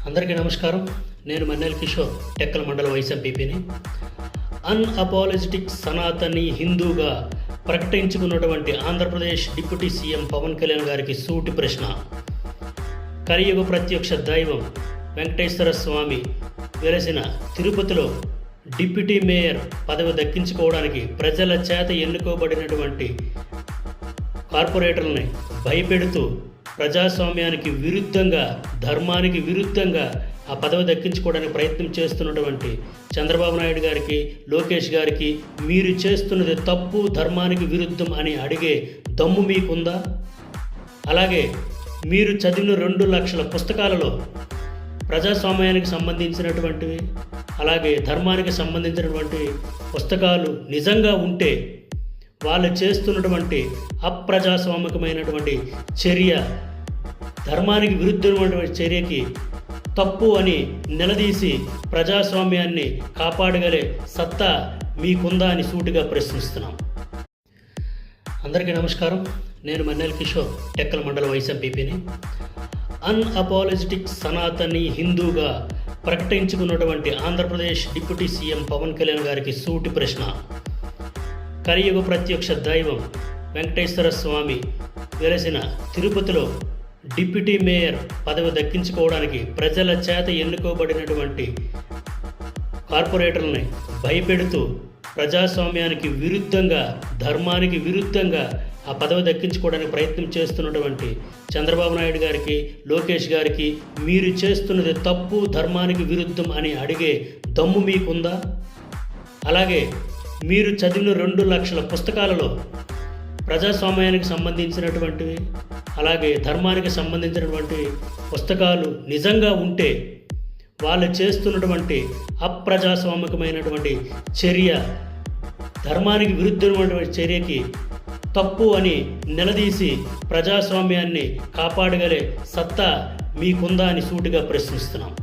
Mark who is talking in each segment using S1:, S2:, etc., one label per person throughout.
S1: అందరికీ నమస్కారం. నేను మన్నెల కిషోర్, టెక్కల మండల vice ఎంపీపీని. Unapologetic Sanatani హిందూగా ప్రకటించుకున్నటువంటి Andhra Pradesh deputy CM Pawan Kalyan గారికి సూటి ప్రశ్న. కలియుగ ప్రత్యక్ష దైవం వెంకటేశ్వర స్వామి వెలసిన తిరుపతిలో డిప్యూటీ మేయర్ పదవి దక్కించుకోవడానికి ప్రజల చేత ఎన్నుకోబడినటువంటి కార్పొరేటర్లని భయపెడుతూ ప్రజాస్వామ్యానికి విరుద్ధంగా, ధర్మానికి విరుద్ధంగా ఆ పదవి దక్కించుకోవడానికి ప్రయత్నం చేస్తున్నటువంటి చంద్రబాబు నాయుడు గారికి, లోకేష్ గారికి మీరు చేస్తున్నది తప్పు, ధర్మానికి విరుద్ధం అని అడిగే దమ్ము మీకుందా? అలాగే మీరు చదివిన 2 లక్షల పుస్తకాలలో ప్రజాస్వామ్యానికి సంబంధించినటువంటివి, అలాగే ధర్మానికి సంబంధించినటువంటి పుస్తకాలు నిజంగా ఉంటే వాళ్ళు చేస్తున్నటువంటి అప్రజాస్వామికమైనటువంటి చర్య, ధర్మానికి విరుద్ధమైనటువంటి చర్యకి తప్పు అని నిలదీసి ప్రజాస్వామ్యాన్ని కాపాడగలే సత్తా మీకుందా అని సూటిగా ప్రశ్నిస్తున్నాం. అందరికీ నమస్కారం. నేను మన్నెల కిషోర్, టెక్కల మండల vice ఎంపీపీని. Unapologetic Sanatani హిందూగా ప్రకటించుకున్నటువంటి Andhra Pradesh deputy CM Pawan Kalyan గారికి సూటి ప్రశ్న. కలియుగ ప్రత్యక్ష దైవం వెంకటేశ్వర స్వామి వెలసిన తిరుపతిలో డిప్యూటీ మేయర్ పదవి దక్కించుకోవడానికి ప్రజల చేత ఎన్నుకోబడినటువంటి కార్పొరేటర్లని భయపెడుతూ ప్రజాస్వామ్యానికి విరుద్ధంగా, ధర్మానికి విరుద్ధంగా ఆ పదవి దక్కించుకోవడానికి ప్రయత్నం చేస్తున్నటువంటి చంద్రబాబు నాయుడు గారికి, లోకేష్ గారికి మీరు చేస్తున్నది తప్పు, ధర్మానికి విరుద్ధం అని అడిగే దమ్ము మీకుందా? అలాగే మీరు చదివిన 2 లక్షల పుస్తకాలలో ప్రజాస్వామ్యానికి సంబంధించినటువంటివి, అలాగే ధర్మానికి సంబంధించినటువంటి పుస్తకాలు నిజంగా ఉంటే వాళ్ళు చేస్తున్నటువంటి అప్రజాస్వామికమైనటువంటి చర్య, ధర్మానికి విరుద్ధమైనటువంటి చర్యకి తప్పు అని నిలదీసి ప్రజాస్వామ్యాన్ని కాపాడగలే సత్తా మీకుందా అని సూటిగా ప్రశ్నిస్తున్నాం.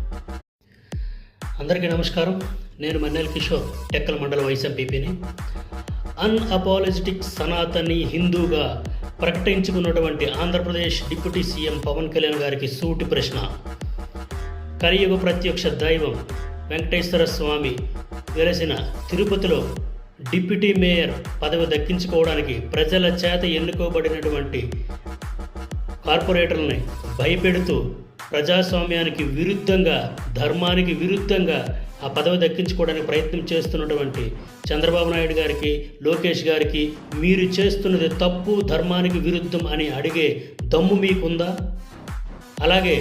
S1: అందరికీ నమస్కారం. నేను మన్నెల కిషోర్, టెక్కల మండల vice ఎంపీపీని. Unapologetic Sanatani హిందూగా ప్రకటించుకున్నటువంటి Andhra Pradesh deputy CM Pawan Kalyan గారికి సూటి ప్రశ్న. కలియుగ ప్రత్యక్ష దైవం వెంకటేశ్వర స్వామి వెలసిన తిరుపతిలో డిప్యూటీ మేయర్ పదవి దక్కించుకోవడానికి ప్రజల చేత ఎన్నుకోబడినటువంటి కార్పొరేటర్లని భయపెడుతూ ప్రజాస్వామ్యానికి విరుద్ధంగా, ధర్మానికి విరుద్ధంగా ఆ పదవి దక్కించుకోవడానికి ప్రయత్నం చేస్తున్నటువంటి చంద్రబాబు నాయుడు గారికి, లోకేష్ గారికి మీరు చేస్తున్నది తప్పు, ధర్మానికి విరుద్ధం అని అడిగే దమ్ము మీకుందా? అలాగే